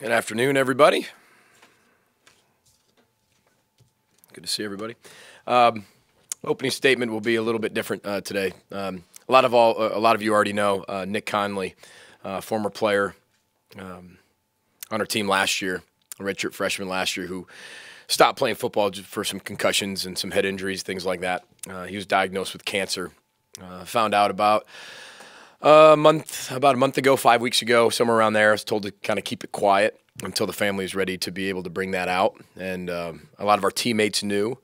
Good afternoon, everybody. Good to see everybody. Opening statement will be a little bit different today. A lot of you already know Nick Conley, former player on our team last year, a redshirt freshman last year, who stopped playing football for some concussions and some head injuries, things like that. He was diagnosed with cancer. Found out about a month ago, 5 weeks ago, somewhere around there. I was told to kind of keep it quiet until the family is ready to be able to bring that out. And a lot of our teammates knew,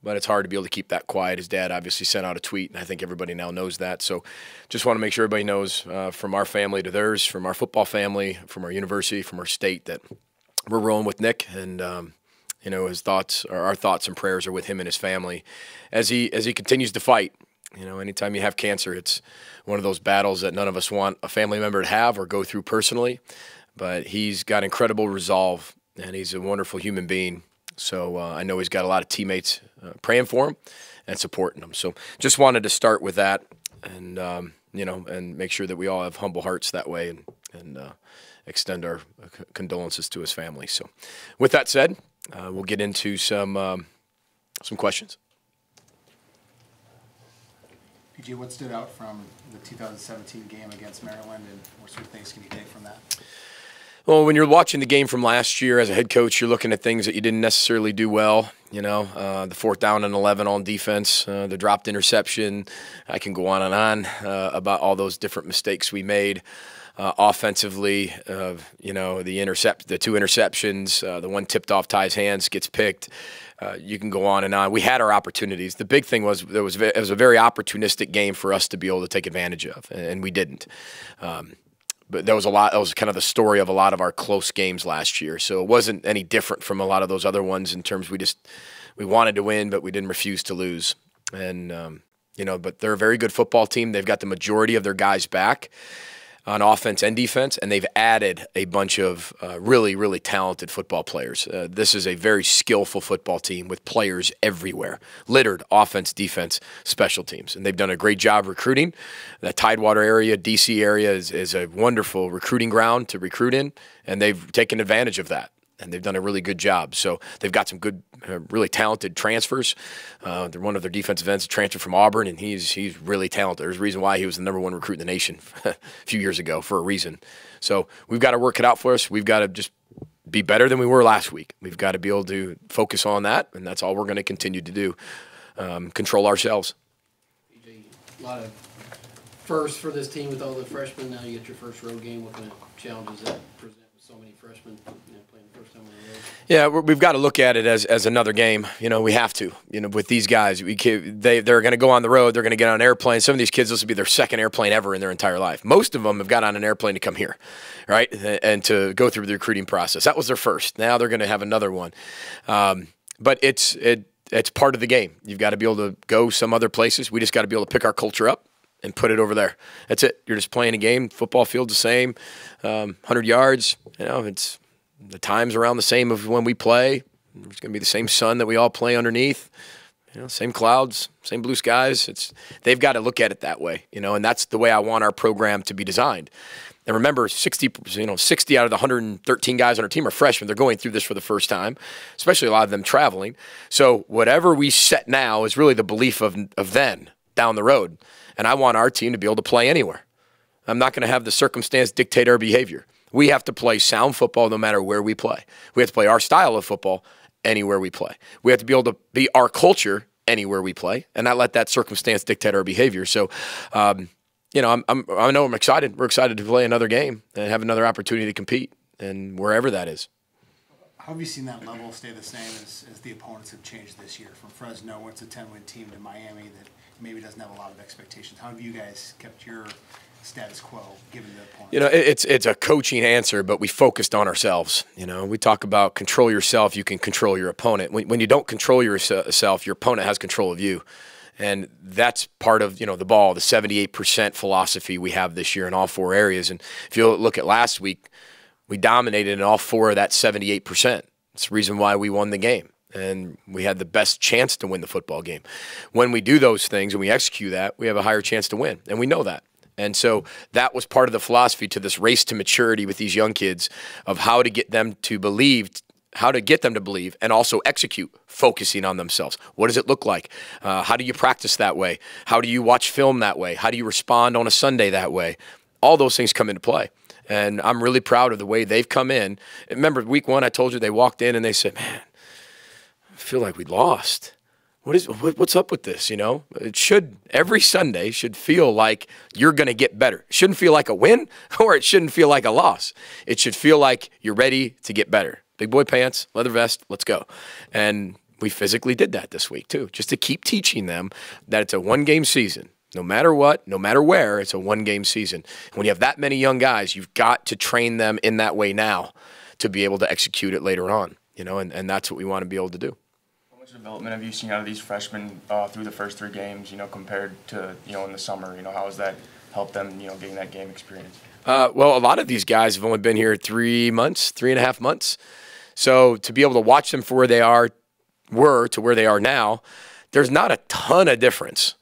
but it's hard to be able to keep that quiet. His dad obviously sent out a tweet, and I think everybody now knows that. So just want to make sure everybody knows, from our family to theirs, from our football family, from our university, from our state, that we're rolling with Nick. And his thoughts, or our thoughts and prayers, are with him and his family as he continues to fight. Anytime you have cancer, it's one of those battles that none of us want a family member to have or go through personally. But he's got incredible resolve, and he's a wonderful human being. So I know he's got a lot of teammates praying for him and supporting him. So just wanted to start with that, and and make sure that we all have humble hearts that way, and extend our condolences to his family. So with that said, we'll get into some questions. PJ, what stood out from the 2017 game against Maryland, and what sort of things can you take from that? Well, when you're watching the game from last year as a head coach, you're looking at things that you didn't necessarily do well. The 4th down and 11 on defense, the dropped interception. I can go on and on about all those different mistakes we made. Offensively, the two interceptions, the one tipped off Ty's hands, gets picked. You can go on and on. We had our opportunities. The big thing was it was a very opportunistic game for us to be able to take advantage of, and we didn't. But that was kind of the story of a lot of our close games last year. So it wasn't any different from a lot of those other ones in terms we wanted to win, but we didn't refuse to lose. And but they're a very good football team. They've got the majority of their guys back on offense and defense, and they've added a bunch of really, really talented football players. This is a very skillful football team with players everywhere, littered offense, defense, special teams. And they've done a great job recruiting. The Tidewater area, D.C. area is a wonderful recruiting ground to recruit in, and they've taken advantage of that. And they've done a really good job. So they've got some good, really talented transfers. One of their defensive ends transferred from Auburn, and he's really talented. There's a reason why he was the #1 recruit in the nation a few years ago, for a reason. So we've got to work it out for us. We've got to just be better than we were last week. We've got to be able to focus on that, and that's all we're going to continue to do. Control ourselves. A lot of firsts for this team with all the freshmen. Now you get your first road game. What kind of challenges that present with so many freshmen playing the first time on the road? Yeah, we've got to look at it as another game. We have to. With these guys, they're going to go on the road. They're going to get on an airplane. Some of these kids, this will be their second airplane ever in their entire life. Most of them have got on an airplane to come here, right, and to go through the recruiting process. That was their first. Now they're going to have another one. But it's part of the game. You've got to be able to go some other places. We just got to be able to pick our culture up and put it over there. That's it. You're just playing a game. Football field's the same, 100 yards. It's the time's around the same of when we play. It's going to be the same sun that we all play underneath. Same clouds, same blue skies. They've got to look at it that way, and that's the way I want our program to be designed. And remember, 60 out of the 113 guys on our team are freshmen. They're going through this for the first time, especially a lot of them traveling. So whatever we set now is really the belief of then down the road. And I want our team to be able to play anywhere. I'm not going to have the circumstance dictate our behavior. We have to play sound football no matter where we play. We have to play our style of football anywhere we play. We have to be able to be our culture anywhere we play, and not let that circumstance dictate our behavior. So, I know I'm excited. We're excited to play another game and have another opportunity to compete, and wherever that is. How have you seen that level stay the same as the opponents have changed this year? From Fresno, where it's a 10-win team, to Miami that maybe doesn't have a lot of expectations. How have you guys kept your status quo given the opponent? It's a coaching answer, but we focused on ourselves. We talk about control yourself, you can control your opponent. When you don't control yourself, your opponent has control of you. And that's part of, the ball, the 78% philosophy we have this year in all 4 areas. And if you look at last week, we dominated in all 4 of that 78%. It's the reason why we won the game. And we had the best chance to win the football game. When we do those things and we execute that, we have a higher chance to win. And we know that. And so that was part of the philosophy to this race to maturity with these young kids of how to get them to believe, and also execute, focusing on themselves. What does it look like? How do you practice that way? How do you watch film that way? How do you respond on a Sunday that way? All those things come into play. And I'm really proud of the way they've come in. Remember, week 1, I told you they walked in and they said, man, I feel like we lost. What's up with this, you know? It should, every Sunday should feel like you're going to get better. It shouldn't feel like a win, or it shouldn't feel like a loss. It should feel like you're ready to get better. Big boy pants, leather vest, let's go. And we physically did that this week too, just to keep teaching them that it's a one-game season. No matter what, no matter where, it's a one-game season. When you have that many young guys, you've got to train them in that way now to be able to execute it later on, you know, and that's what we want to be able to do. Development have you seen out of these freshmen through the first 3 games, you know, compared to, you know, in the summer? You know, how has that helped them, you know, getting that game experience? Well, a lot of these guys have only been here 3.5 months. So to be able to watch them for where they were to where they are now, there's not a ton of difference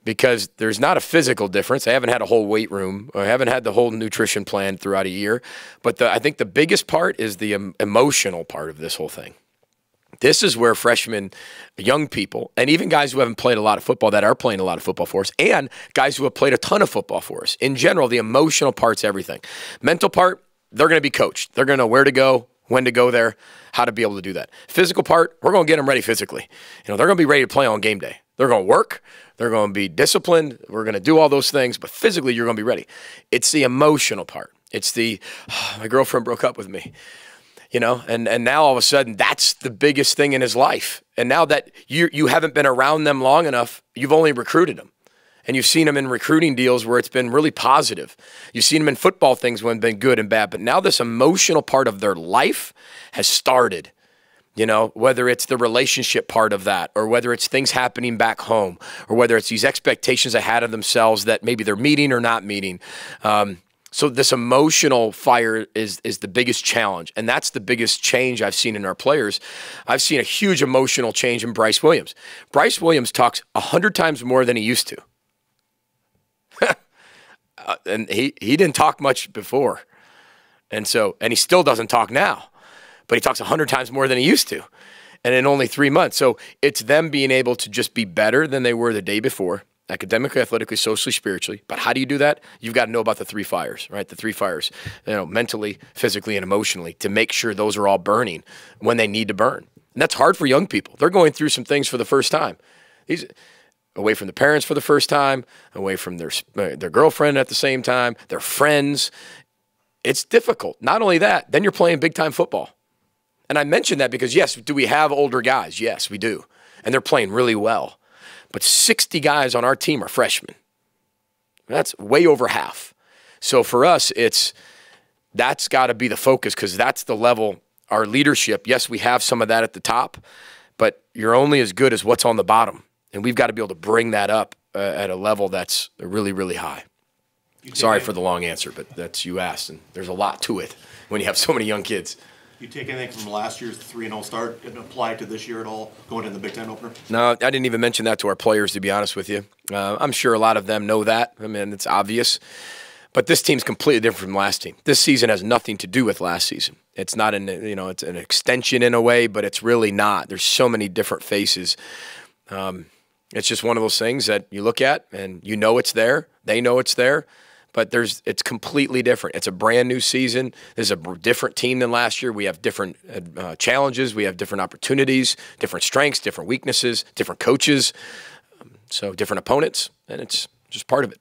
because there's not a physical difference. I haven't had a whole weight room. I haven't had the whole nutrition plan throughout a year. But I think the biggest part is the emotional part of this whole thing. This is where freshmen, young people, and even guys who haven't played a lot of football that are playing a lot of football for us, and guys who have played a ton of football for us. In general, the emotional part's everything. Mental part, they're going to be coached. They're going to know where to go, when to go there, how to be able to do that. Physical part, we're going to get them ready physically. You know, they're going to be ready to play on game day. They're going to work. They're going to be disciplined. We're going to do all those things, but physically you're going to be ready. It's the emotional part. It's the, my girlfriend broke up with me. You know, and now all of a sudden that's the biggest thing in his life. And now that you haven't been around them long enough, you've only recruited them. And you've seen them in recruiting deals where it's been really positive. You've seen them in football things when it's been good and bad. But now this emotional part of their life has started. You know, whether it's the relationship part of that, or whether it's things happening back home, or whether it's these expectations they had of themselves that maybe they're meeting or not meeting. So this emotional fire is the biggest challenge, and that's the biggest change I've seen in our players. I've seen a huge emotional change in Bryce Williams. Bryce Williams talks 100 times more than he used to. And he didn't talk much before. And he still doesn't talk now, but he talks 100 times more than he used to, and in only 3 months. So it's them being able to just be better than they were the day before. Academically, athletically, socially, spiritually. But how do you do that? You've got to know about the 3 fires, right? The 3 fires, you know, mentally, physically, and emotionally, to make sure those are all burning when they need to burn. And that's hard for young people. They're going through some things for the first time. These away from the parents for the first time, away from their girlfriend at the same time, their friends. It's difficult. Not only that, then you're playing big-time football. And I mention that because, yes, do we have older guys? Yes, we do. And they're playing really well. But 60 guys on our team are freshmen. That's way over half. So for us, that's got to be the focus because that's the level, our leadership. Yes, we have some of that at the top, but you're only as good as what's on the bottom. And we've got to be able to bring that up at a level that's really, really high. Sorry for the long answer, but that's you asked, and there's a lot to it when you have so many young kids. You take anything from last year's 3-0 start and apply it to this year at all, going into the Big Ten opener? No, I didn't even mention that to our players, to be honest with you. I'm sure a lot of them know that. I mean, it's obvious. But this team's completely different from last team. This season has nothing to do with last season. It's not it's an extension in a way, but it's really not. There's so many different faces. It's just one of those things that you look at and you know it's there. They know it's there. But it's completely different. It's a brand new season. This is a different team than last year. We have different challenges. We have different opportunities, different strengths, different weaknesses, different coaches, so different opponents, and it's just part of it.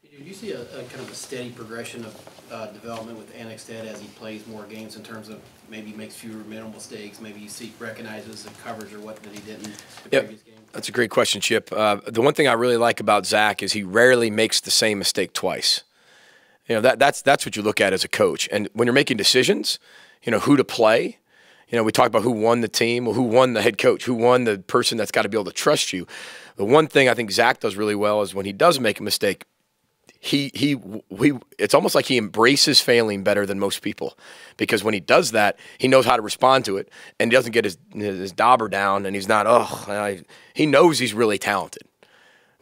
Do you see a kind of a steady progression of development with Annexstad as he plays more games in terms of maybe makes fewer mental mistakes, maybe you recognizes the coverage or what that he didn't the previous game? That's a great question, Chip. The one thing I really like about Zach is he rarely makes the same mistake twice. You know, that's what you look at as a coach. And when you're making decisions, you know, who to play, you know, we talk about who won the team, who won the head coach, who won the person that's got to be able to trust you. The one thing I think Zach does really well is when he does make a mistake, it's almost like he embraces failing better than most people, because when he does that, he knows how to respond to it, and he doesn't get his dauber down, and he's not, he knows he's really talented.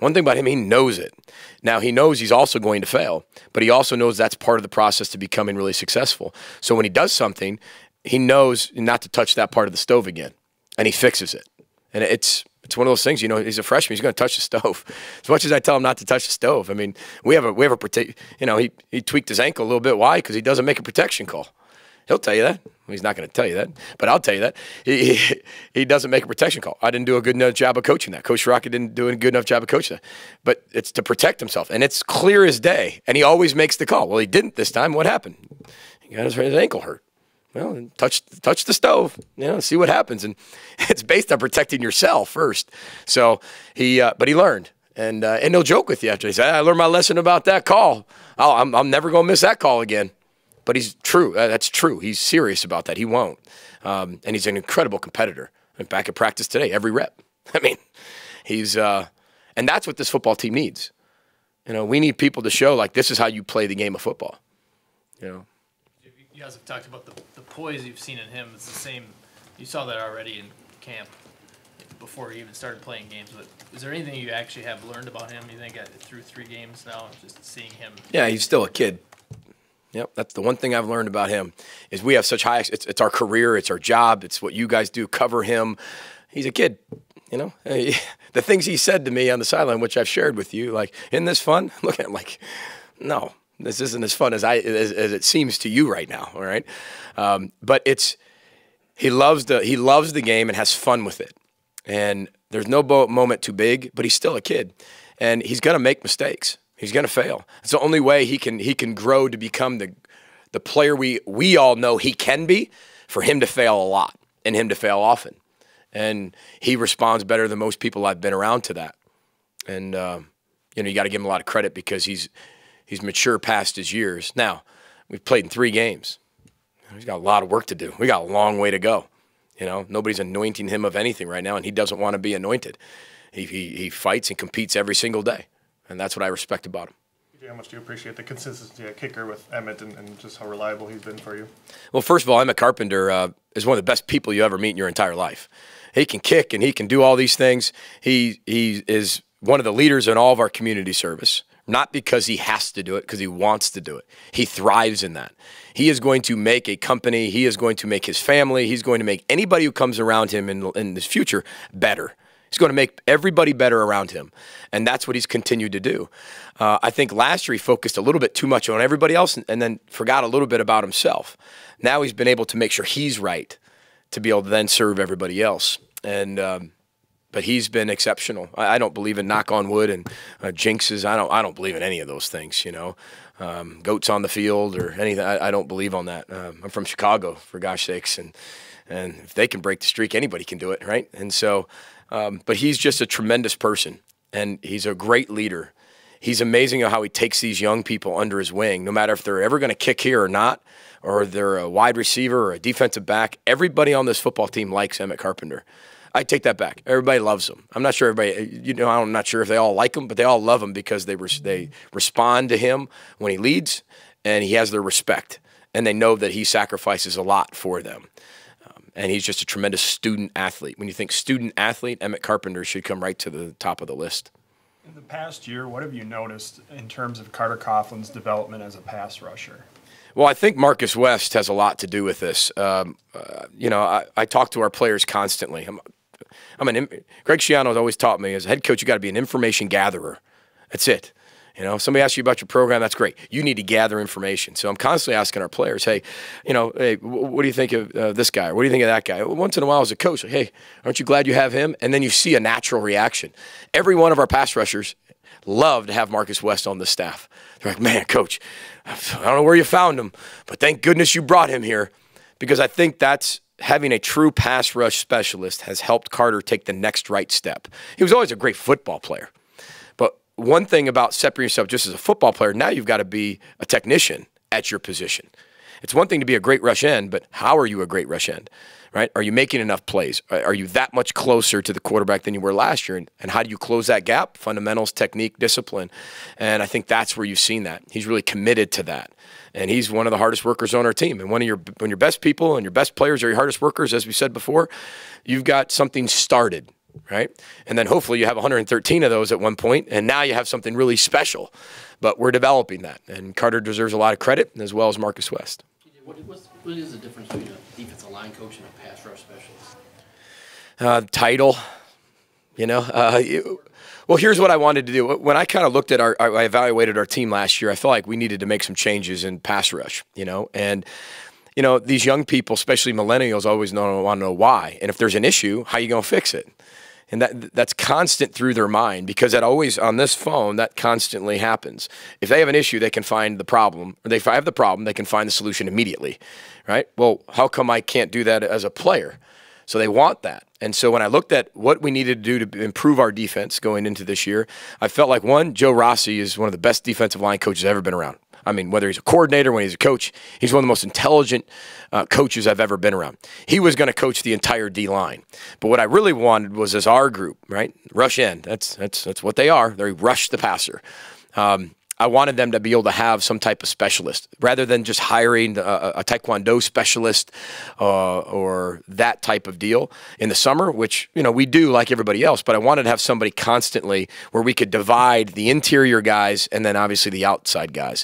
One thing about him, he knows it. Now, he knows he's also going to fail, but he also knows that's part of the process to becoming really successful. So when he does something, he knows not to touch that part of the stove again, and he fixes it. And it's one of those things, he's a freshman. He's going to touch the stove. As much as I tell him not to touch the stove, I mean, we have a he tweaked his ankle a little bit. Why? Because he doesn't make a protection call. He'll tell you that. Well, he's not going to tell you that, but I'll tell you that. He doesn't make a protection call. I didn't do a good enough job of coaching that. Coach Rocket didn't do a good enough job of coaching that. But it's to protect himself, and it's clear as day, and he always makes the call. Well, he didn't this time. What happened? He got his ankle hurt. Well, touch the stove, see what happens. And it's based on protecting yourself first. So but he learned. And he'll joke with you after he said, I learned my lesson about that call. I'm never going to miss that call again. But he's true. That's true. He's serious about that. He won't. And he's an incredible competitor. Back at practice today, every rep. I mean, and that's what this football team needs. We need people to show, like, this is how you play the game of football. You guys have talked about the poise you've seen in him. It's the same. You saw that already in camp before he even started playing games. But is there anything you actually have learned about him, you think, through 3 games now, just seeing him? Yeah, he's still a kid. Yep, that's the one thing I've learned about him is we have such high. It's our career, it's our job, it's what you guys do. Cover him. He's a kid. The things he said to me on the sideline, which I've shared with you, like, isn't this fun? Look at him like, no, this isn't as fun as it seems to you right now. All right, but he loves the game and has fun with it. And there's no moment too big, but he's still a kid, and he's gonna make mistakes. He's going to fail. It's the only way he can grow to become the player we all know he can be, for him to fail a lot and him to fail often. And he responds better than most people I've been around to that. And, you got to give him a lot of credit because he's mature past his years. Now, we've played in 3 games. He's got a lot of work to do. We got a long way to go. Nobody's anointing him of anything right now, and he doesn't want to be anointed. He fights and competes every single day. And that's what I respect about him. How much do you appreciate the consistency at kicker with Emmett and just how reliable he's been for you? Well, first of all, Emmett Carpenter is one of the best people you ever meet in your entire life. He can kick and he can do all these things. He is one of the leaders in all of our community service, not because he has to do it, because he wants to do it. He thrives in that. He is going to make a company. He is going to make his family. He's going to make anybody who comes around him in his future better. He's going to make everybody better around him, and that's what he's continued to do. I think last year he focused a little bit too much on everybody else and then forgot a little bit about himself. Now he's been able to make sure he's right to be able to then serve everybody else. But he's been exceptional. I don't believe in knock on wood and jinxes. I don't believe in any of those things, goats on the field or anything. I don't believe on that. I'm from Chicago, for gosh sakes, and if they can break the streak, anybody can do it, right? And so. But he's just a tremendous person, and he's a great leader. He's amazing at how he takes these young people under his wing, no matter if they're ever going to kick here or not, or they're a wide receiver or a defensive back. Everybody on this football team likes Emmett Carpenter. I take that back. Everybody loves him. I'm not sure everybody, I'm not sure if they all like him, but they all love him because they respond to him when he leads, and he has their respect, and they know that he sacrifices a lot for them. And he's just a tremendous student athlete. When you think student athlete, Emmett Carpenter should come right to the top of the list. In the past year, what have you noticed in terms of Carter Coughlin's development as a pass rusher? Well, I think Marcus West has a lot to do with this. I talk to our players constantly. Greg Schiano's always taught me, as a head coach, you got to be an information gatherer. That's it. If somebody asks you about your program, that's great. You need to gather information. So I'm constantly asking our players, hey, what do you think of this guy? Or what do you think of that guy? Once in a while as a coach, like, hey, aren't you glad you have him? And then you see a natural reaction. Every one of our pass rushers love to have Marcus West on the staff. They're like, man, coach, I don't know where you found him, but thank goodness you brought him here, because I think that's having a true pass rush specialist has helped Carter take the next right step. He was always a great football player. One thing about separating yourself just as a football player, now you've got to be a technician at your position. It's one thing to be a great rush end, but how are you a great rush end, right? Are you making enough plays? Are you that much closer to the quarterback than you were last year? And how do you close that gap? Fundamentals, technique, discipline. And I think that's where you've seen that. He's really committed to that. And he's one of the hardest workers on our team. And when your best people and your best players are your hardest workers, as we said before, you've got something started. right? And then hopefully you have 113 of those at one point, and now you have something really special. But we're developing that, and Carter deserves a lot of credit, as well as Marcus West. What is the difference between a defensive line coach and a pass rush specialist? Title, well, here's what I wanted to do. When I kind of looked at I evaluated our team last year, I felt like we needed to make some changes in pass rush, and these young people, especially millennials, always want to know why. And if there's an issue, how are you going to fix it? And that's constant through their mind, because that always, on this phone, that constantly happens. If they have an issue, they can find the problem. Or if I have the problem, they can find the solution immediately, right? Well, how come I can't do that as a player? So they want that. And so when I looked at what we needed to do to improve our defense going into this year, I felt like, one, Joe Rossi is one of the best defensive line coaches I've ever been around. I mean, whether he's a coordinator, when he's a coach, he's one of the most intelligent coaches I've ever been around. He was going to coach the entire D-line. But what I really wanted was as our group, right? Rush end. That's what they are. They rush the passer. I wanted them to be able to have some type of specialist rather than just hiring a Taekwondo specialist or that type of deal in the summer, which, we do like everybody else, but I wanted to have somebody constantly where we could divide the interior guys and then obviously the outside guys.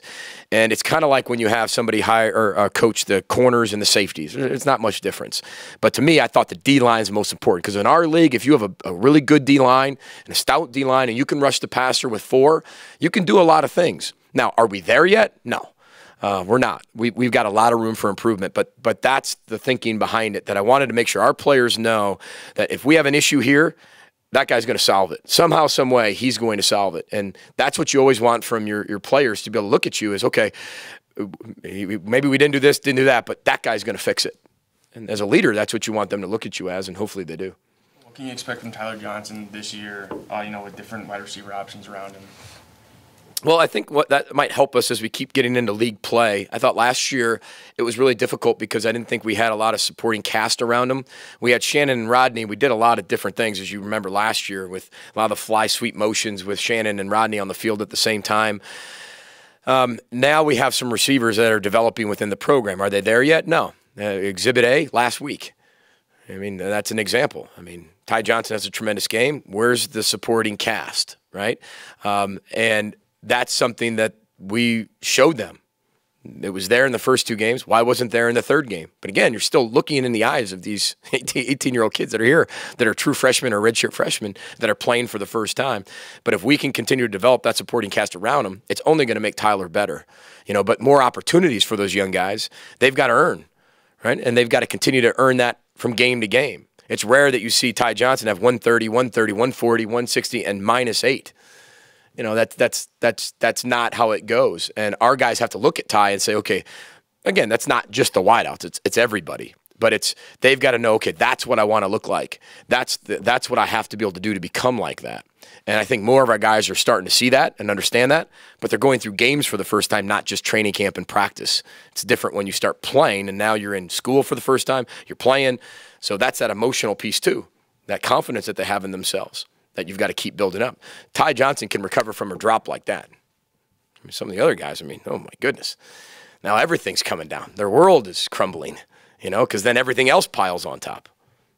And it's kind of like when you have somebody hire or coach the corners and the safeties. It's not much difference. But to me, I thought the D-line is most important, because in our league, if you have a really good D-line and a stout D-line and you can rush the passer with 4, you can do a lot of things. Now, are we there yet? No, we're not. We've got a lot of room for improvement, but that's the thinking behind it, that I wanted to make sure our players know that if we have an issue here, that guy's going to solve it. Somehow, some way, he's going to solve it. And that's what you always want from your players, to be able to look at you as, okay, maybe we didn't do this, didn't do that, but that guy's going to fix it. And as a leader, that's what you want them to look at you as, and hopefully they do. What can you expect from Tyler Johnson this year, with different wide receiver options around him? Well, I think what that might help us as we keep getting into league play. I thought last year it was really difficult because I didn't think we had a lot of supporting cast around them. We had Shannon and Rodney. We did a lot of different things, as you remember last year, with a lot of the fly sweep motions with Shannon and Rodney on the field at the same time. Now we have some receivers that are developing within the program. Are they there yet? No. Exhibit A last week. I mean, that's an example. I mean, Ty Johnson has a tremendous game. Where's the supporting cast, right? And that's something that we showed them. It was there in the first 2 games. Why wasn't there in the 3rd game? But again, you're still looking in the eyes of these 18-year-old kids that are here, that are true freshmen or redshirt freshmen that are playing for the first time. But if we can continue to develop that supporting cast around them, it's only going to make Tyler better. But more opportunities for those young guys, they've got to earn, right? And they've got to continue to earn that from game to game. It's rare that you see Ty Johnson have 130, 140, 160, and -8. That's not how it goes. And our guys have to look at Ty and say, okay, again, that's not just the wideouts. It's everybody. But they've got to know, okay, that's what I want to look like. That's what I have to be able to do to become like that. And I think more of our guys are starting to see that and understand that, but they're going through games for the first time, not just training camp and practice. It's different when you start playing, and now you're in school for the first time, you're playing. So that's that emotional piece too, that confidence that they have in themselves, that you've got to keep building up. Ty Johnson can recover from a drop like that. I mean, some of the other guys, oh my goodness. Now everything's coming down. Their world is crumbling, because then everything else piles on top.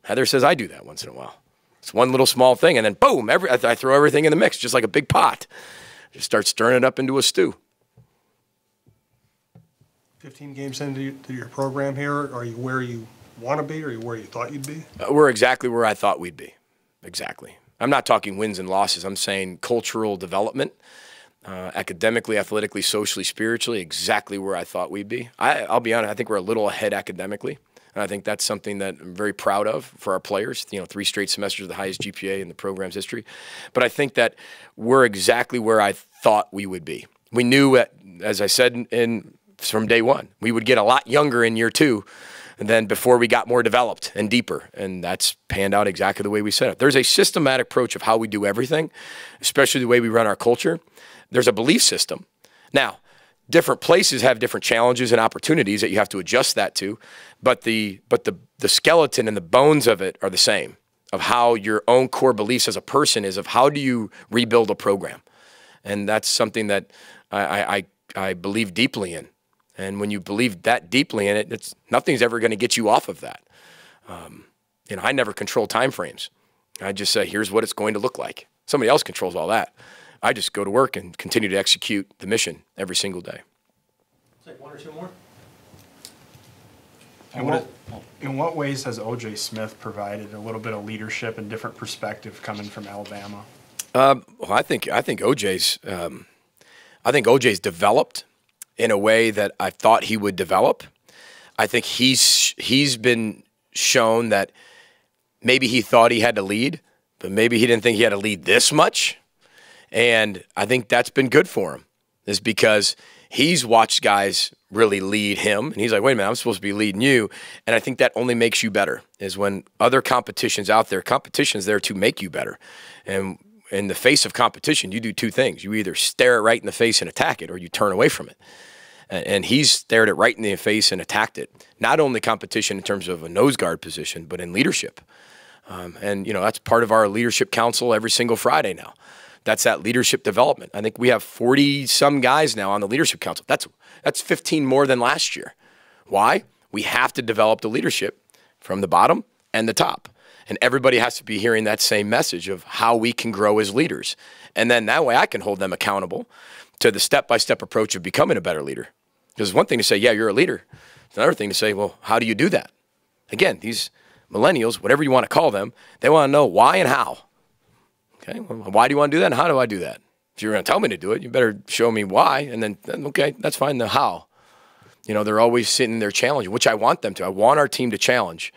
Heather says I do that once in a while. It's one little small thing, and then boom, I throw everything in the mix, just like a big pot. Just start stirring it up into a stew. 15 games into your program here, are you where you want to be, or are you where you thought you'd be? We're exactly where I thought we'd be. Exactly. I'm not talking wins and losses. I'm saying cultural development, academically, athletically, socially, spiritually, exactly where I thought we'd be. I'll be honest, I think we're a little ahead academically. And I think that's something that I'm very proud of for our players. 3 straight semesters, the highest GPA in the program's history. But I think that we're exactly where I thought we would be. We knew, as I said from day one, we would get a lot younger in year 2 than before we got more developed and deeper. And that's panned out exactly the way we set it. There's a systematic approach of how we do everything, especially the way we run our culture. There's a belief system. Now, different places have different challenges and opportunities that you have to adjust that to, but the skeleton and the bones of it are the same, of how your own core beliefs as a person is, of how do you rebuild a program. And that's something that I believe deeply in. And when you believe that deeply in it, nothing's ever going to get you off of that. I never control time frames. I just say, here's what it's going to look like. Somebody else controls all that. I just go to work and continue to execute the mission every single day. Take one or two more. In what ways has O.J. Smith provided a little bit of leadership and different perspective coming from Alabama? Well, I think OJ's developed in a way that I thought he would develop. I think he's been shown that maybe he thought he had to lead, but maybe he didn't think he had to lead this much. And I think that's been good for him, is because he's watched guys really lead him, and he's like, wait a minute, I'm supposed to be leading you. And I think that only makes you better, is when other competition's out there, competition's there to make you better. And in the face of competition, you do two things. You either stare it right in the face and attack it, or you turn away from it. And he's stared it right in the face and attacked it. Not only competition in terms of a nose guard position, but in leadership. And, you know, that's part of our leadership council every single Friday now. That's that leadership development. I think we have 40-some guys now on the leadership council. That's 15 more than last year. Why? We have to develop the leadership from the bottom and the top. And everybody has to be hearing that same message of how we can grow as leaders. And then that way I can hold them accountable to the step-by-step approach of becoming a better leader. Because it's one thing to say, yeah, you're a leader. It's another thing to say, well, how do you do that? Again, these millennials, whatever you want to call them, they want to know why and how. Okay, well, why do you want to do that and how do I do that? If you're going to tell me to do it, you better show me why, and then okay, that's fine, the how. You know, they're always sitting there challenging, which I want them to. I want our team to challenge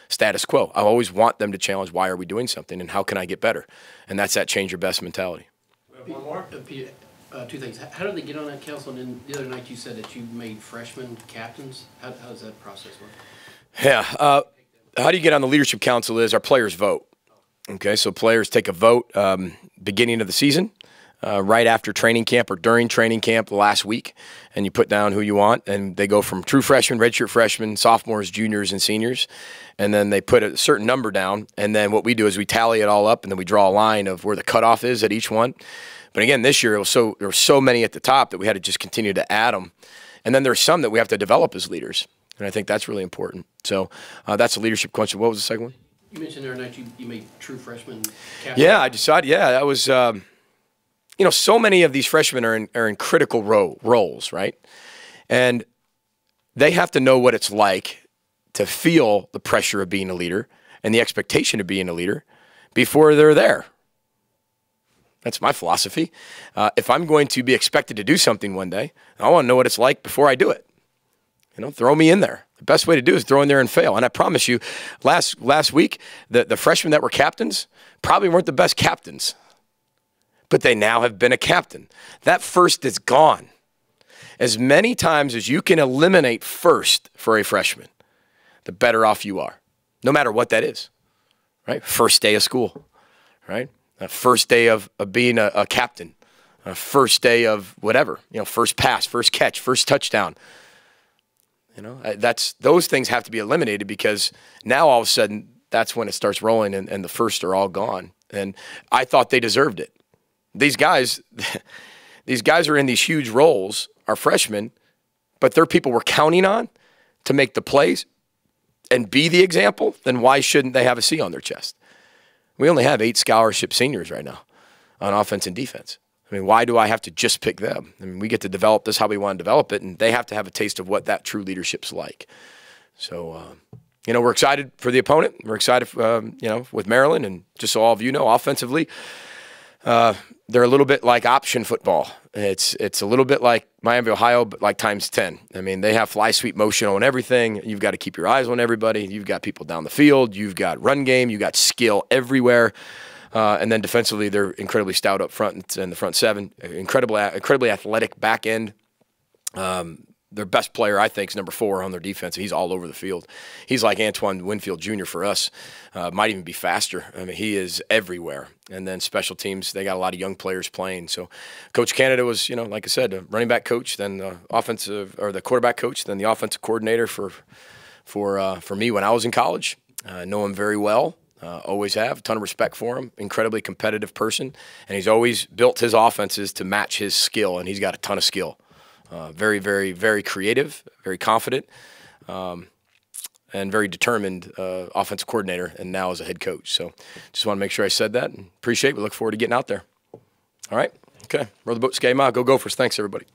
status quo. I always want them to challenge, why are we doing something and how can I get better? And that's that change your best mentality. One more? Two things. How did they get on that council? And then the other night you said that you made freshmen captains. How does that process work? Yeah. How do you get on the leadership council is our players vote. Okay, so players take a vote beginning of the season, right after training camp or during training camp the last week, and you put down who you want, and they go from true freshmen, redshirt freshmen, sophomores, juniors, and seniors, and then they put a certain number down, and then what we do is we tally it all up, and then we draw a line of where the cutoff is at each one. But again, this year there were so many at the top that we had to just continue to add them, and then there's some that we have to develop as leaders, and I think that's really important. So that's a leadership question. What was the second one? You mentioned the other night you made true freshmen captains. Yeah, I decided. Yeah, that was. You know, so many of these freshmen are in critical roles, right? And they have to know what it's like to feel the pressure of being a leader and the expectation of being a leader before they're there. That's my philosophy. If I'm going to be expected to do something one day, I want to know what it's like before I do it. You know, throw me in there. The best way to do it is throw in there and fail. And I promise you, last week, the freshmen that were captains probably weren't the best captains, but they now have been a captain. That first is gone. As many times as you can eliminate first for a freshman, the better off you are, no matter what that is, right? First day of school, right? First day of being a captain, first day of whatever, you know, first pass, first catch, first touchdown. You know, those things have to be eliminated because now all of a sudden that's when it starts rolling and the first are all gone. And I thought they deserved it. These guys are in these huge roles, are freshmen, but they're people we're counting on to make the plays and be the example. Then why shouldn't they have a C on their chest? We only have 8 scholarship seniors right now on offense and defense. I mean, why do I have to just pick them? I mean, we get to develop this how we want to develop it, and they have to have a taste of what that true leadership's like. So, you know, we're excited for the opponent. We're excited, you know, with Maryland, and just so all of you know, offensively, they're a little bit like option football. It's a little bit like Miami, Ohio, but like times 10. I mean, they have fly sweep motion on everything. You've got to keep your eyes on everybody. You've got people down the field. You've got run game. You've got skill everywhere. And then defensively, they're incredibly stout up front and the front seven. Incredibly athletic back end. Their best player, I think, is number 4 on their defense. He's all over the field. He's like Antoine Winfield Jr. for us. Might even be faster. I mean, he is everywhere. And then special teams, they got a lot of young players playing. So Coach Canada was, you know, like I said, a running back coach, then the the quarterback coach, then the offensive coordinator for me when I was in college. Know him very well. Always have a ton of respect for him. Incredibly competitive person, and he's always built his offenses to match his skill, and he's got a ton of skill. Very, very, very creative, very confident, and very determined offensive coordinator, and now as a head coach. So just want to make sure I said that, and appreciate it. We look forward to getting out there. All right? Okay. Row the boat, skate mile. Go Gophers. Thanks, everybody.